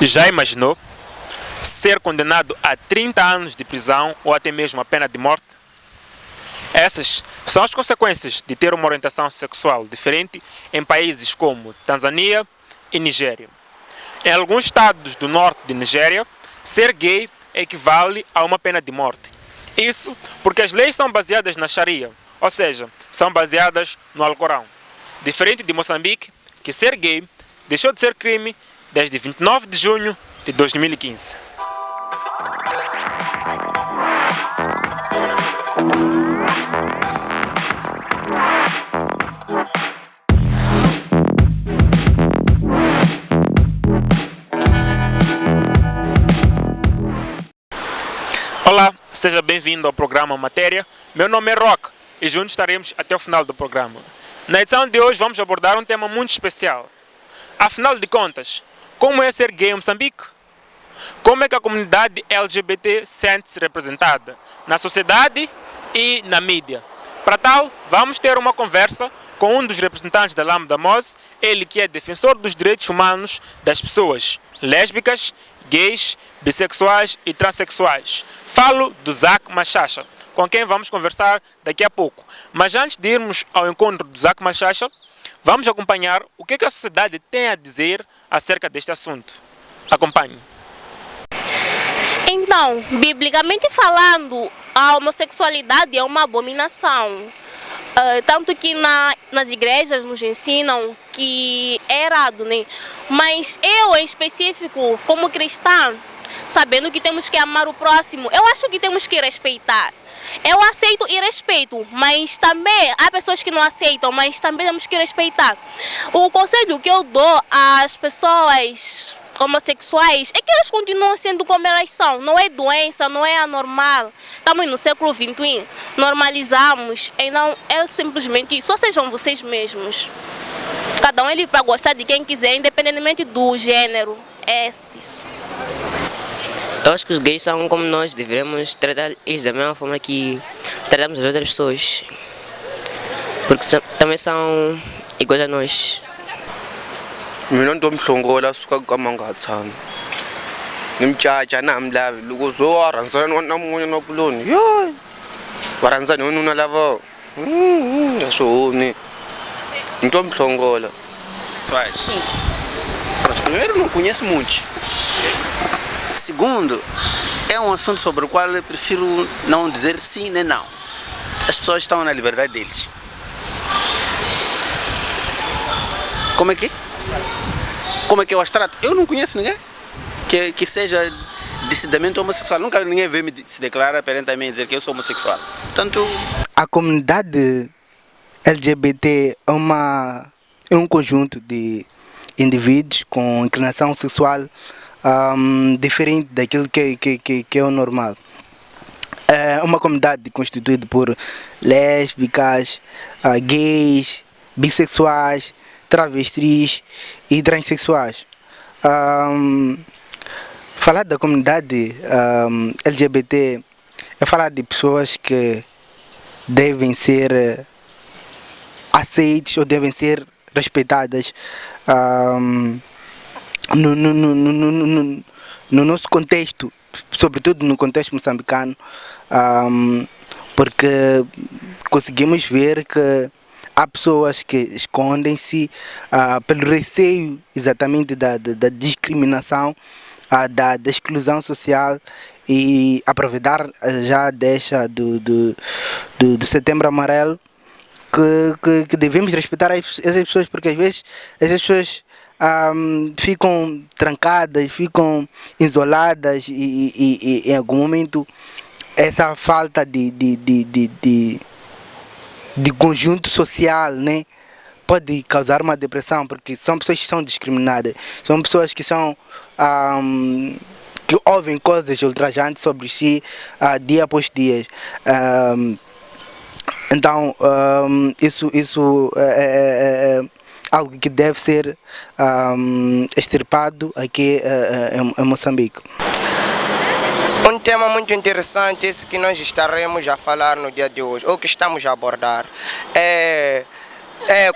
Já imaginou ser condenado a 30 anos de prisão ou até mesmo a pena de morte? Essas são as consequências de ter uma orientação sexual diferente em países como Tanzânia e Nigéria. Em alguns estados do norte de Nigéria, ser gay equivale a uma pena de morte. Isso porque as leis são baseadas na Sharia, ou seja, são baseadas no Alcorão. Diferente de Moçambique, que ser gay deixou de ser crime desde 29 de junho de 2015. Olá, seja bem-vindo ao programa Matéria. Meu nome é Rock e juntos estaremos até o final do programa. Na edição de hoje vamos abordar um tema muito especial. Afinal de contas, como é ser gay em Moçambique? Como é que a comunidade LGBT sente-se representada na sociedade e na mídia? Para tal, vamos ter uma conversa com um dos representantes da Lambda Mos, ele que é defensor dos direitos humanos das pessoas lésbicas, gays, bissexuais e transexuais. Falo do Zack Machacha, com quem vamos conversar daqui a pouco. Mas antes de irmos ao encontro do Zack Machacha, vamos acompanhar o que a sociedade tem a dizer acerca deste assunto. Acompanhe. Então, biblicamente falando, a homossexualidade é uma abominação. Tanto que nas igrejas nos ensinam que é errado, né? Mas eu, em específico, como cristã, sabendo que temos que amar o próximo, eu acho que temos que respeitar. Eu aceito e respeito, mas também há pessoas que não aceitam, mas também temos que respeitar. O conselho que eu dou às pessoas homossexuais é que elas continuam sendo como elas são. Não é doença, não é anormal. Estamos no século XXI, normalizamos. Então é simplesmente isso. Só sejam vocês mesmos. Cada um é livre para gostar de quem quiser, independentemente do gênero. É isso. Eu acho que os gays são como nós, devemos tratar eles da mesma forma que tratamos as outras pessoas. Porque também são iguais a nós. Mina ntomhlongola suka ka mangathani ngimtshata nami la loko zo rhandzana na mun'wana na kuloni yo va rhandzana wanuna lava swihoni ntomhlongola. Primeiro, não conheço muitos. Segundo, é um assunto sobre o qual eu prefiro não dizer sim nem não. As pessoas estão na liberdade deles. Como é que eu as trato? Eu não conheço ninguém que seja decididamente homossexual. Nunca ninguém veio me se declarar perante a mim e dizer que eu sou homossexual. Portanto, a comunidade LGBT é um conjunto de indivíduos com inclinação sexual diferente daquilo que é o normal. É uma comunidade constituída por lésbicas, gays, bissexuais, travestis e transexuais. Falar da comunidade LGBT é falar de pessoas que devem ser aceitas ou devem ser respeitadas no nosso contexto, sobretudo no contexto moçambicano, porque conseguimos ver que há pessoas que escondem-se pelo receio exatamente da discriminação, da exclusão social, e aproveitar já deixa do Setembro Amarelo que devemos respeitar essas pessoas, porque às vezes essas pessoas ficam trancadas, ficam isoladas e em algum momento essa falta de conjunto social, né, pode causar uma depressão, porque são pessoas que são discriminadas, são pessoas que são que ouvem coisas ultrajantes sobre si dia após dia. Então isso é algo que deve ser extirpado aqui em Moçambique. Um tema muito interessante, esse que nós estaremos a falar no dia de hoje, ou que estamos a abordar,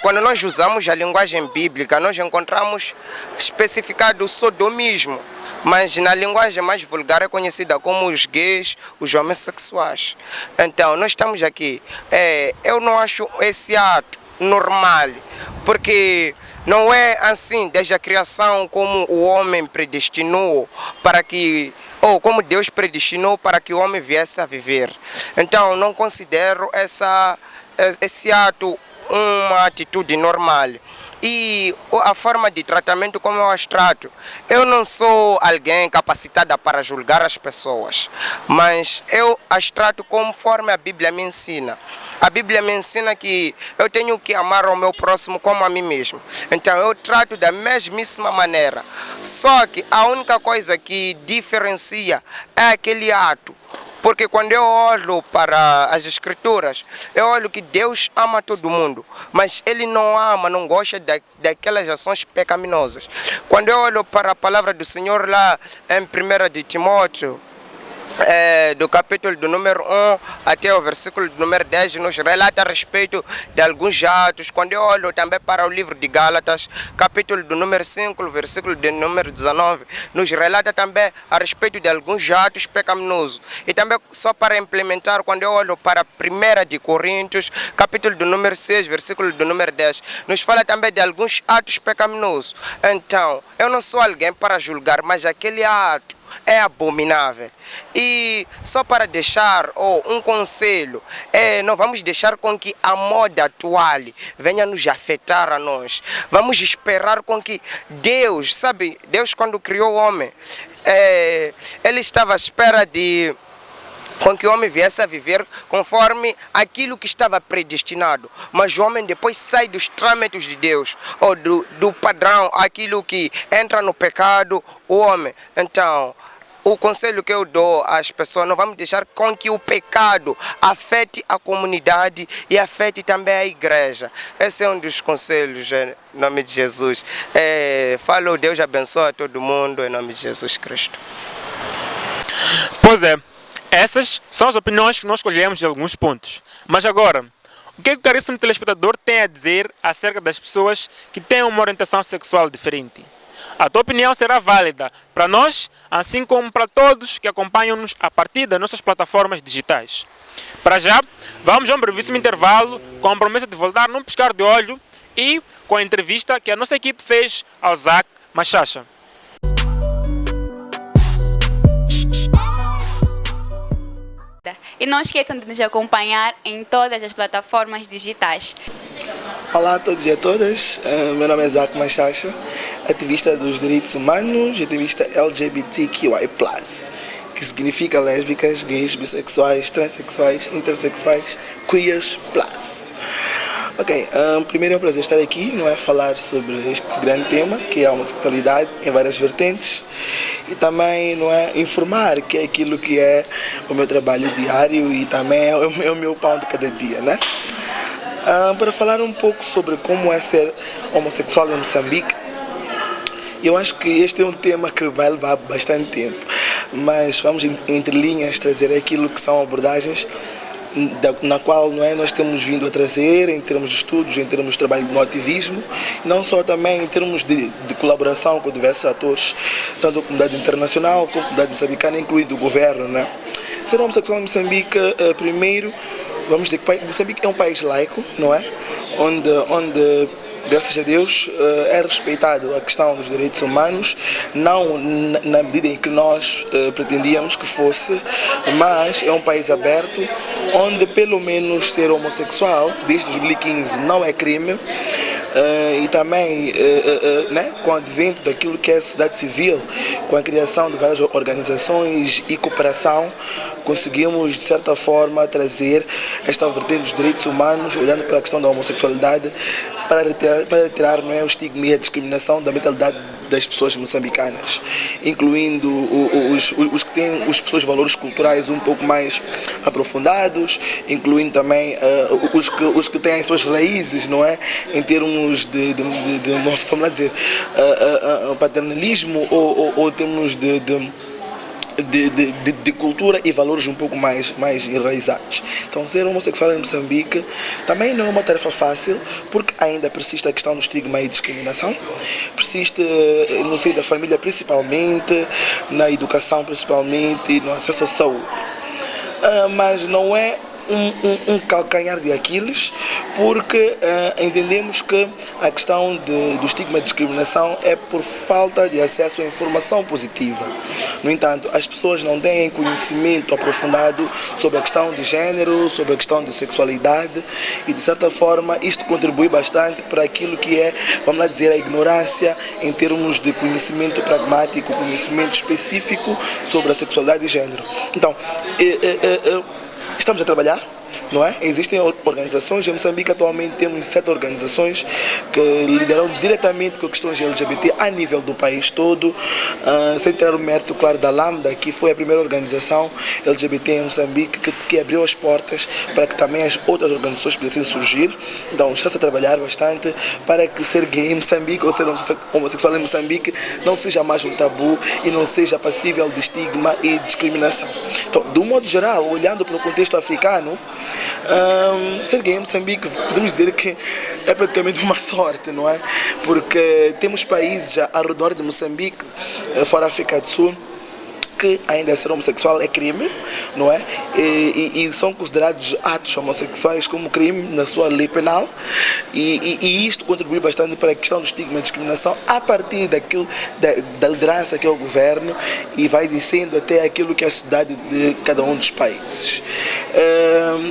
quando nós usamos a linguagem bíblica, nós encontramos especificado o sodomismo. mas na linguagem mais vulgar é conhecida como os gays, os homossexuais. Então, nós estamos aqui. Eu não acho esse ato normal, porque não é assim desde a criação como o homem predestinou para que, ou como Deus predestinou para que o homem viesse a viver. Então, não considero esse ato uma atitude normal. E a forma de tratamento como eu as trato, eu não sou alguém capacitada para julgar as pessoas, mas eu as trato conforme a Bíblia me ensina. A Bíblia me ensina que eu tenho que amar o meu próximo como a mim mesmo. Então eu trato da mesmíssima maneira. Só que a única coisa que diferencia é aquele ato. Porque quando eu olho para as Escrituras, eu olho que Deus ama todo mundo, mas Ele não ama, não gosta daquelas ações pecaminosas. Quando eu olho para a palavra do Senhor lá em 1 de Timóteo, do capítulo do número 1 até o versículo do número 10, nos relata a respeito de alguns atos. Quando eu olho também para o livro de Gálatas, capítulo do número 5, versículo do número 19, nos relata também a respeito de alguns atos pecaminosos. E também, só para implementar, quando eu olho para a 1 de Coríntios, capítulo do número 6, versículo do número 10, nos fala também de alguns atos pecaminosos. Então, eu não sou alguém para julgar, mas aquele ato é abominável. E só para deixar um conselho, não vamos deixar com que a moda atual venha nos afetar a nós. Vamos esperar com que Deus, sabe, Deus quando criou o homem, Ele estava à espera de com que o homem viesse a viver conforme aquilo que estava predestinado. Mas o homem depois sai dos trâmites de Deus, ou do padrão, aquilo que entra no pecado, o homem. Então, o conselho que eu dou às pessoas, não vamos deixar com que o pecado afete a comunidade e afete também a igreja. Esse é um dos conselhos, em nome de Jesus. Falo, Deus abençoe a todo mundo, em nome de Jesus Cristo. Pois é, essas são as opiniões que nós escolhemos de alguns pontos. Mas agora, o que o caríssimo telespectador tem a dizer acerca das pessoas que têm uma orientação sexual diferente? A tua opinião será válida para nós, assim como para todos que acompanham-nos a partir das nossas plataformas digitais. Para já, vamos a um brevíssimo intervalo com a promessa de voltar num piscar de olho e com a entrevista que a nossa equipe fez ao Zac Machacha. E não esqueçam de nos acompanhar em todas as plataformas digitais. Olá a todos e a todas, meu nome é Zac Machacha, ativista dos direitos humanos, ativista LGBTQI+, que significa lésbicas, gays, bissexuais, transexuais, intersexuais, queers+. Ok, primeiro é um prazer estar aqui, não é, falar sobre este grande tema, que é a homossexualidade em várias vertentes, e também, não é, informar que é aquilo que é o meu trabalho diário e também é o meu pão de cada dia, né? Para falar um pouco sobre como é ser homossexual em Moçambique, eu acho que este é um tema que vai levar bastante tempo, mas vamos entre linhas trazer aquilo que são abordagens na qual, não é, nós temos vindo a trazer em termos de estudos, em termos de trabalho no ativismo, e não só também em termos de colaboração com diversos atores, tanto a comunidade internacional como a comunidade moçambicana, incluindo o governo, né? Ser homossexual em Moçambique, primeiro, vamos dizer que Moçambique é um país laico, não é? Onde graças a Deus, é respeitado a questão dos direitos humanos, não na medida em que nós pretendíamos que fosse, mas é um país aberto, onde pelo menos ser homossexual, desde 2015, não é crime. E também, né, com o advento daquilo que é a sociedade civil, com a criação de várias organizações e cooperação, conseguimos, de certa forma, trazer esta vertente dos direitos humanos, olhando para a questão da homossexualidade, para retirar, não é, o estigma e a discriminação da mentalidade das pessoas moçambicanas, incluindo os que têm os seus valores culturais um pouco mais aprofundados, incluindo também os que têm as suas raízes, não é, em termos de vamos lá dizer, paternalismo ou termos de cultura e valores um pouco mais enraizados. Então, ser homossexual em Moçambique também não é uma tarefa fácil, porque ainda persiste a questão do estigma e discriminação, persiste no seio da família principalmente, na educação principalmente, no acesso à saúde. Mas não é um calcanhar de Aquiles, porque entendemos que a questão do estigma e discriminação é por falta de acesso à informação positiva. No entanto, as pessoas não têm conhecimento aprofundado sobre a questão de género, sobre a questão de sexualidade, e de certa forma isto contribui bastante para aquilo que é, vamos lá dizer, a ignorância em termos de conhecimento pragmático, conhecimento específico sobre a sexualidade e género. Então, estamos a trabalhar, não é? Existem organizações, em Moçambique atualmente temos 7 organizações que lideram diretamente com questões LGBT a nível do país todo, sem tirar o mérito, claro, da Lambda, que foi a primeira organização LGBT em Moçambique que abriu as portas para que também as outras organizações pudessem surgir. Então está-se a trabalhar bastante para que ser gay em Moçambique ou ser homossexual em Moçambique não seja mais um tabu e não seja passível de estigma e discriminação. Então, de um modo geral, olhando para o contexto africano, ser gay em Moçambique, podemos dizer que é praticamente uma sorte, não é? Porque temos países já ao redor de Moçambique, fora a África do Sul, que ainda ser homossexual é crime, não é? E são considerados atos homossexuais como crime na sua lei penal, e isto contribui bastante para a questão do estigma e discriminação a partir daquilo, da liderança que é o governo, e vai descendo até aquilo que é a sociedade de cada um dos países.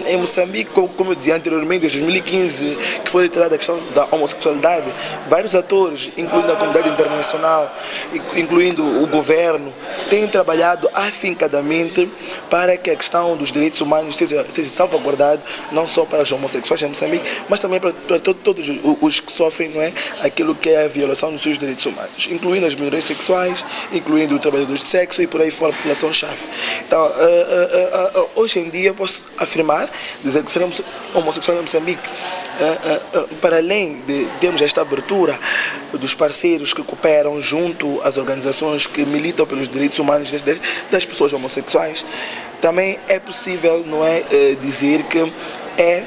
Em Moçambique, como eu dizia anteriormente, desde 2015, que foi retirada a questão da homossexualidade, vários atores, incluindo a comunidade internacional, incluindo o governo, têm trabalhado afincadamente para que a questão dos direitos humanos seja salvaguardada, não só para os homossexuais em Moçambique, mas também para todos os que sofrem, não é, aquilo que é a violação dos seus direitos humanos, incluindo as minorias sexuais, incluindo os trabalhadores de sexo e por aí fora a população-chave. Então, hoje em dia eu posso afirmar, dizer que seremos homossexuais em Moçambique, para além de termos esta abertura dos parceiros que cooperam junto às organizações que militam pelos direitos humanos das pessoas homossexuais, também é possível, não é, dizer que é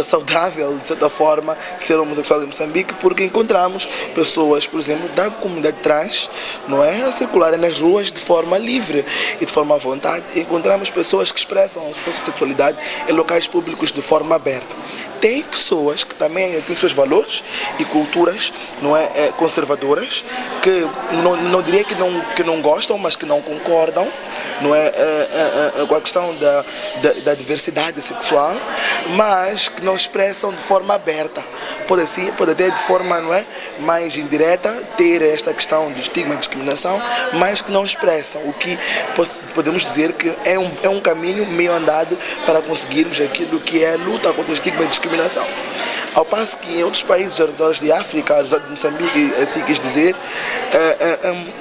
saudável, de certa forma, ser homossexual em Moçambique, porque encontramos pessoas, por exemplo, da comunidade trans, não é, a circularem nas ruas de forma livre e de forma à vontade. Encontramos pessoas que expressam a sua sexualidade em locais públicos de forma aberta. Tem pessoas que também têm seus valores e culturas, não é, conservadoras, que não diria que não gostam, mas que não concordam, não é, com a questão da diversidade sexual, mas que não expressam de forma aberta. Pode até de forma, não é, mais indireta ter esta questão de estigma e discriminação, mas que não expressam, o que podemos dizer que é um caminho meio andado para conseguirmos aquilo que é a luta contra o estigma e discriminação. Ao passo que em outros países ao redor de África, ao redor de Moçambique, assim quis dizer,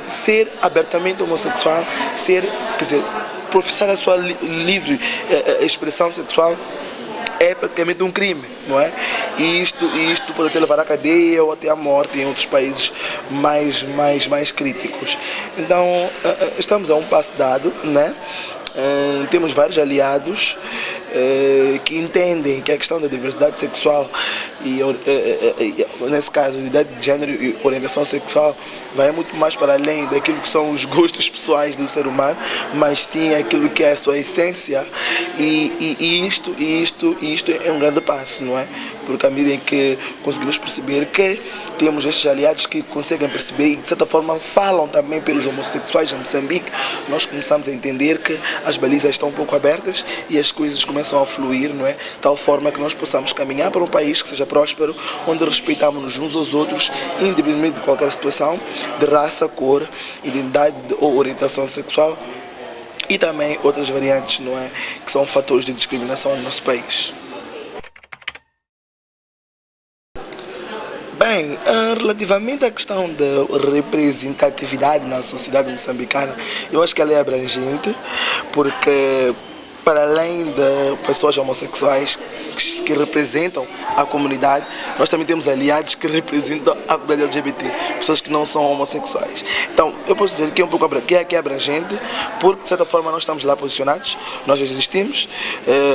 ser abertamente homossexual, quer dizer, professar a sua livre expressão sexual é praticamente um crime, não é? E isto pode até levar à cadeia ou até à morte em outros países mais críticos. Então, estamos a um passo dado, né? Temos vários aliados que entendem que a questão da diversidade sexual e nesse caso, identidade de género e orientação sexual vai muito mais para além daquilo que são os gostos pessoais do ser humano, mas sim aquilo que é a sua essência, e isto é um grande passo, não é? Porque à medida em que conseguimos perceber que temos estes aliados que conseguem perceber e de certa forma falam também pelos homossexuais em Moçambique, nós começamos a entender que as balizas estão um pouco abertas e as coisas começam a fluir, não é? De tal forma que nós possamos caminhar para um país que seja próspero, onde respeitamos uns aos outros, independentemente de qualquer situação, de raça, cor, identidade ou orientação sexual, e também outras variantes, não é? Que são fatores de discriminação no nosso país. Bem, relativamente à questão da representatividade na sociedade moçambicana, eu acho que ela é abrangente, porque para além de pessoas homossexuais que representam a comunidade, nós também temos aliados que representam a comunidade LGBT, pessoas que não são homossexuais. Então, eu posso dizer que é um pouco que é abrangente, porque de certa forma nós estamos lá posicionados, nós existimos,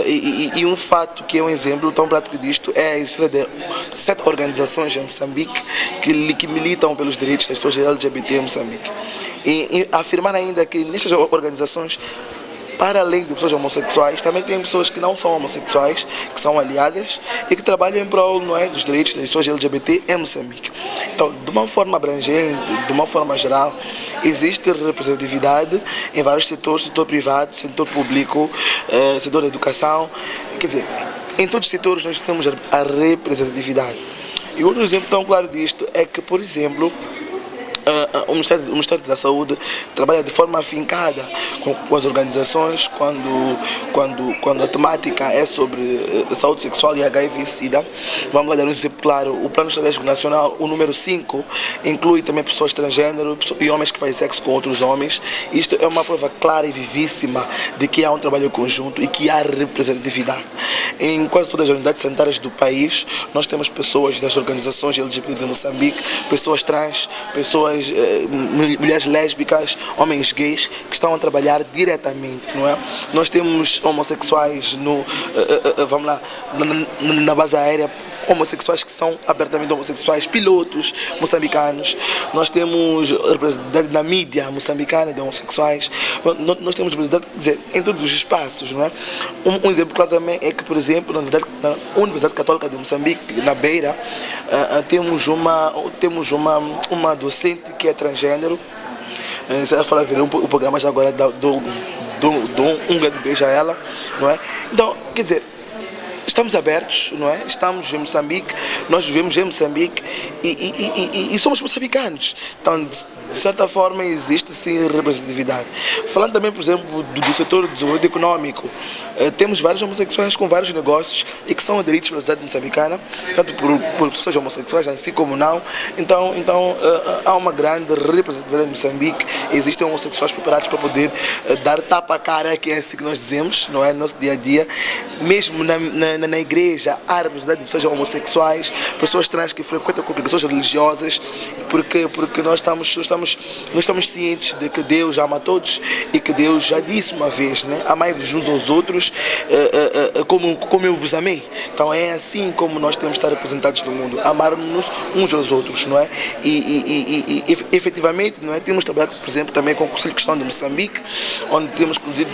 e um fato que é um exemplo tão prático disto é a existência de 7 organizações em Moçambique que militam pelos direitos das pessoas LGBT em Moçambique. E afirmar ainda que nestas organizações, para além de pessoas homossexuais, também tem pessoas que não são homossexuais, que são aliadas e que trabalham em prol, não é, dos direitos das pessoas LGBT em Moçambique. Então, de uma forma abrangente, de uma forma geral, existe representatividade em vários setores, setor privado, setor público, setor da educação, quer dizer, em todos os setores nós temos a representatividade. E outro exemplo tão claro disto é que, por exemplo, o Ministério da Saúde trabalha de forma afincada com as organizações quando a temática é sobre saúde sexual e HIV/SIDA. Vamos lá dar um exemplo claro. O Plano Estratégico Nacional, o número 5, inclui também pessoas transgênero e homens que fazem sexo com outros homens. Isto é uma prova clara e vivíssima de que há um trabalho conjunto e que há representatividade. Em quase todas as unidades sanitárias do país, nós temos pessoas das organizações LGBT de Moçambique, pessoas trans, mulheres lésbicas, homens gays que estão a trabalhar diretamente, não é? Nós temos homossexuais vamos lá, na base aérea, homossexuais que são abertamente homossexuais, pilotos moçambicanos. Nós temos representante na mídia moçambicana de homossexuais. Nós temos representante, quer dizer, em todos os espaços, não é? Um exemplo claro também é que, por exemplo, na Universidade Católica de Moçambique, na Beira, temos uma docente que é transgênero. Se ela falar, verão o programa já agora dou um grande beijo a ela, não é? Então, quer dizer, estamos abertos, não é? Estamos em Moçambique, nós vivemos em Moçambique e somos moçambicanos. Então, de certa forma, existe sim representatividade. Falando também, por exemplo, do setor do desenvolvimento econômico, temos vários homossexuais com vários negócios e que são aderidos pela sociedade moçambicana, tanto por pessoas homossexuais, assim como não. Então há uma grande representatividade em Moçambique. Existem homossexuais preparados para poder dar tapa à cara, que é assim que nós dizemos, não é? No nosso dia a dia. Mesmo na igreja, há representatividade de pessoas homossexuais, pessoas trans que frequentam congregações religiosas, porque nós estamos cientes de que Deus ama a todos e que Deus já disse uma vez, né? Amai-vos uns aos outros como eu vos amei. Então é assim como nós temos de estar representados no mundo, amarmos-nos uns aos outros, não é? E efetivamente, não é? Temos trabalhado, por exemplo, também com o Conselho Cristão de Moçambique, onde temos inclusive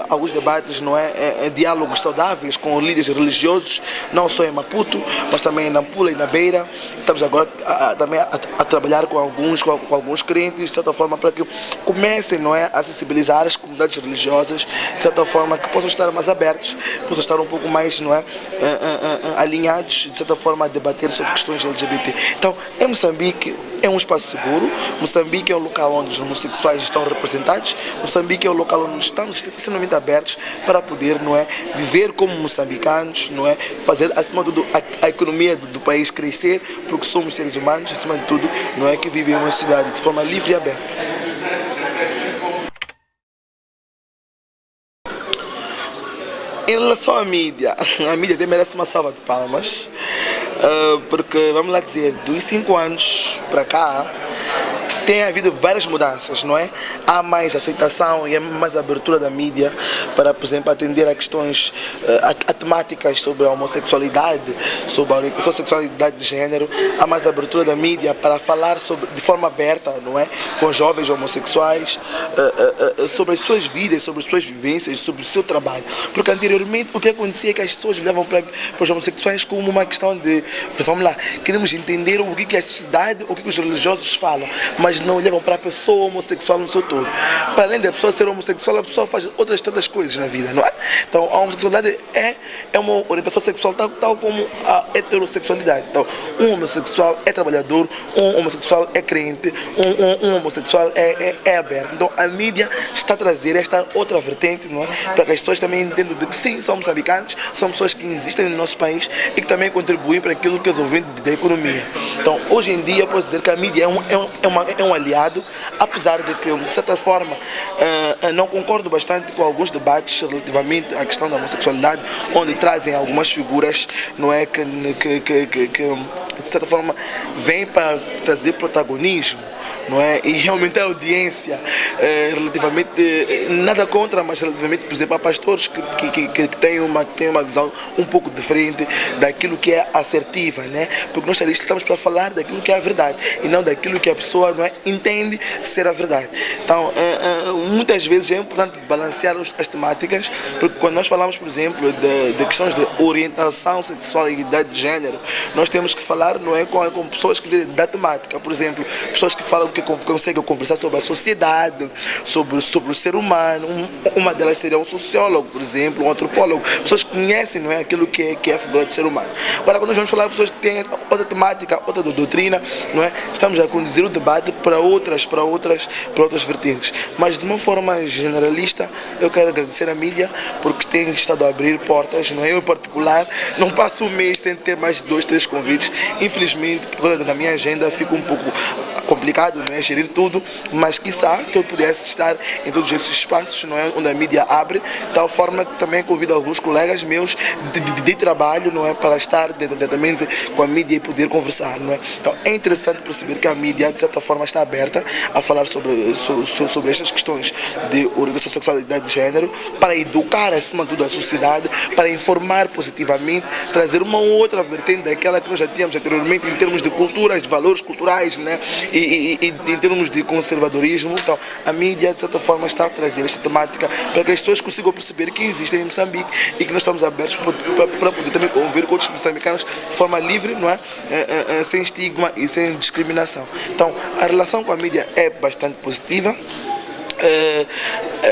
alguns debates, não é? Diálogos saudáveis com líderes religiosos, não só em Maputo, mas também em Nampula e na Beira. Estamos agora também a trabalhar com alguns crentes, de certa forma, para que comecem, não é, a sensibilizar as comunidades religiosas, de certa forma, que possam estar mais abertos, possam estar um pouco mais, não é, alinhados, de certa forma, a debater sobre questões LGBT. Então, em Moçambique é um espaço seguro, Moçambique é um local onde os homossexuais estão representados, Moçambique é um local onde estamos extremamente abertos para poder, não é, viver como moçambicanos, não é, fazer, acima de tudo, a economia do país crescer, porque somos seres humanos, acima de tudo, não é, que vivem em uma cidade de forma livre e aberta. Em relação à mídia, a mídia até merece uma salva de palmas, porque, vamos lá dizer, dos 5 anos para cá, tem havido várias mudanças, não é? Há mais aceitação e há mais abertura da mídia para, por exemplo, atender a questões, a temáticas sobre a homossexualidade, sobre a orientação sexualidade de gênero. Há mais abertura da mídia para falar sobre, de forma aberta, não é? Com jovens homossexuais, sobre as suas vidas, sobre as suas vivências, sobre o seu trabalho. Porque anteriormente o que acontecia é que as pessoas olhavam para os homossexuais como uma questão de, vamos lá, queremos entender o que é a sociedade, o que os religiosos falam, mas não olhavam para a pessoa homossexual no seu todo. Para além da pessoa ser homossexual, a pessoa faz outras tantas coisas na vida, não é? Então a homossexualidade é uma orientação sexual tal como a heterossexualidade. Então um homossexual é trabalhador, um homossexual é crente, um homossexual é aberto. Então a mídia está a trazer esta outra vertente, não é? Para que as pessoas também entendam que sim, são moçambicanos, são pessoas que existem no nosso país e que também contribuem para aquilo que é o desenvolvimento da economia. Então hoje em dia eu posso dizer que a mídia é é um aliado, apesar de que, de certa forma, não concordo bastante com alguns debates relativamente à questão da homossexualidade, onde trazem algumas figuras, não é, que de certa forma vêm para trazer protagonismo, não é? E aumentar a audiência relativamente, nada contra, mas relativamente, por exemplo, a pastores que têm uma visão um pouco diferente daquilo que é assertiva, né? Porque nós estamos para falar daquilo que é a verdade e não daquilo que a pessoa, não é, entende ser a verdade. Então, muitas vezes é importante balancear as temáticas, porque quando nós falamos, por exemplo, de questões de orientação sexual e identidade de género, nós temos que falar, não é, com pessoas que da temática, por exemplo, pessoas que falam que conseguem conversar sobre a sociedade, sobre o ser humano. Uma delas seria um sociólogo, por exemplo, um antropólogo, pessoas que conhecem, não é, aquilo que é a figura do ser humano. Agora, quando nós vamos falar de pessoas que têm outra temática, outra doutrina, não é, estamos a conduzir o debate para outras vertentes. Mas de uma forma generalista, eu quero agradecer à mídia porque tem estado a abrir portas, não é? Eu em particular não passo um mês sem ter mais de 2, 3 convites. Infelizmente, por causa da minha agenda, fica um pouco complicado, não é, gerir tudo, mas quiçá que eu pudesse estar em todos esses espaços, não é, onde a mídia abre, de tal forma que também convido alguns colegas meus de trabalho, não é, para estar diretamente com a mídia e poder conversar, não é. Então é interessante perceber que a mídia de certa forma está aberta a falar sobre estas questões de orientação sexual e identidade de género, para educar acima de tudo a sociedade, para informar positivamente, trazer uma outra vertente daquela que nós já tínhamos anteriormente em termos de culturas, de valores culturais, né, e em termos de conservadorismo. Então a mídia de certa forma está a trazer esta temática para que as pessoas consigam perceber que existem em Moçambique e que nós estamos abertos para poder também conviver com outros moçambicanos de forma livre, não é? Sem estigma e sem discriminação. Então a relação com a mídia é bastante positiva.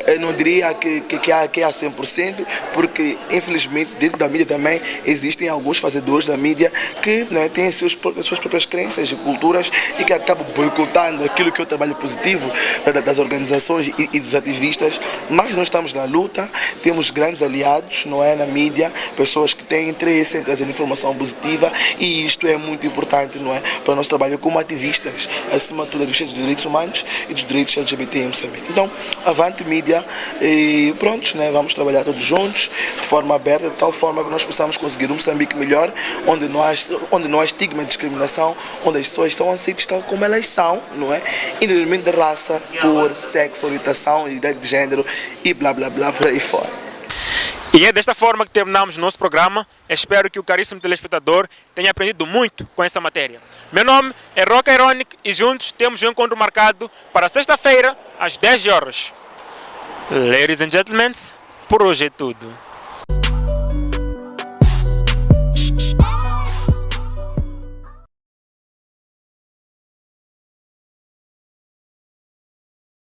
Eu não diria que é a 100%, porque infelizmente dentro da mídia também existem alguns fazedores da mídia que, né, têm as suas próprias crenças e culturas e que acabam boicotando aquilo que é o trabalho positivo das organizações e dos ativistas. Mas nós estamos na luta, temos grandes aliados, não é, na mídia, pessoas que têm interesse em trazer informação positiva, e isto é muito importante, não é, para o nosso trabalho como ativistas, acima de tudo ativistas dos direitos humanos e dos direitos LGBT em Moçambique. Então, avante mídia e prontos, né? Vamos trabalhar todos juntos, de forma aberta, de tal forma que nós possamos conseguir um Moçambique melhor, onde não há estigma e discriminação, onde as pessoas estão aceitas tal como elas são, não é? Independentemente de raça, cor, sexo, orientação, ideia de género e blá blá blá por aí fora. E é desta forma que terminamos o nosso programa. Espero que o caríssimo telespectador tenha aprendido muito com essa matéria. Meu nome é Roca Ironic e juntos temos um encontro marcado para sexta-feira, às 10 horas. Ladies and gentlemen, por hoje é tudo.